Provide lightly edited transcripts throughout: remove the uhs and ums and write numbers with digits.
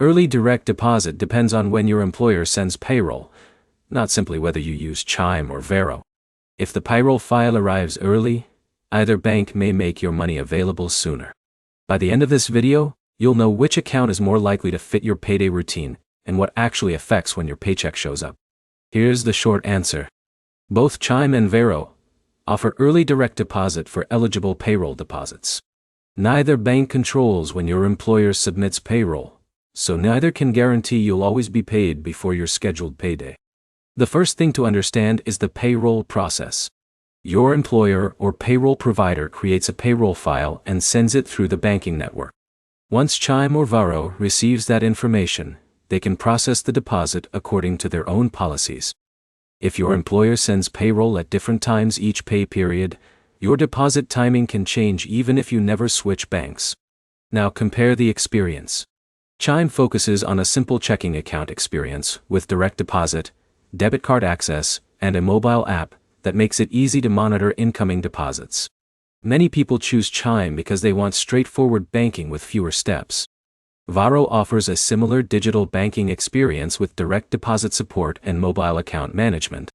Early direct deposit depends on when your employer sends payroll, not simply whether you use Chime or Varo. If the payroll file arrives early, either bank may make your money available sooner. By the end of this video, you'll know which account is more likely to fit your payday routine and what actually affects when your paycheck shows up. Here's the short answer. Both Chime and Varo offer early direct deposit for eligible payroll deposits. Neither bank controls when your employer submits payroll, so neither can guarantee you'll always be paid before your scheduled payday. The first thing to understand is the payroll process. Your employer or payroll provider creates a payroll file and sends it through the banking network. Once Chime or Varo receives that information, they can process the deposit according to their own policies. If your employer sends payroll at different times each pay period, your deposit timing can change even if you never switch banks. Now compare the experience. Chime focuses on a simple checking account experience with direct deposit, debit card access, and a mobile app that makes it easy to monitor incoming deposits. Many people choose Chime because they want straightforward banking with fewer steps. Varo offers a similar digital banking experience with direct deposit support and mobile account management.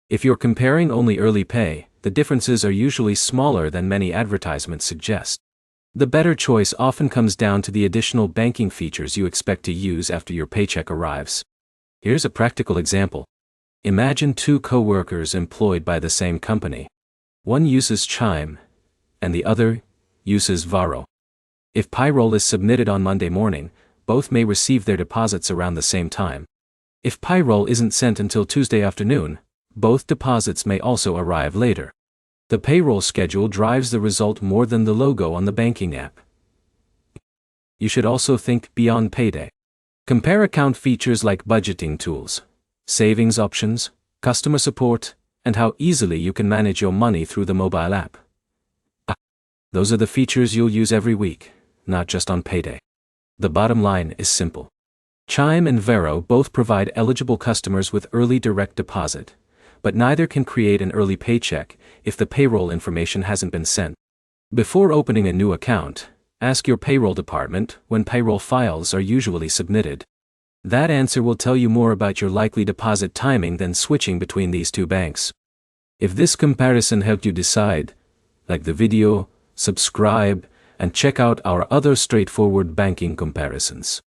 If you're comparing only early pay, the differences are usually smaller than many advertisements suggest. The better choice often comes down to the additional banking features you expect to use after your paycheck arrives. Here's a practical example. Imagine two co-workers employed by the same company. One uses Chime, and the other uses Varo. If payroll is submitted on Monday morning, both may receive their deposits around the same time. If payroll isn't sent until Tuesday afternoon, both deposits may also arrive later. The payroll schedule drives the result more than the logo on the banking app. You should also think beyond payday. Compare account features like budgeting tools, savings options, customer support, and how easily you can manage your money through the mobile app. Those are the features you'll use every week, not just on payday. The bottom line is simple. Chime and Varo both provide eligible customers with early direct deposit, but neither can create an early paycheck if the payroll information hasn't been sent. Before opening a new account, ask your payroll department when payroll files are usually submitted. That answer will tell you more about your likely deposit timing than switching between these two banks. If this comparison helped you decide, like the video, subscribe, and check out our other straightforward banking comparisons.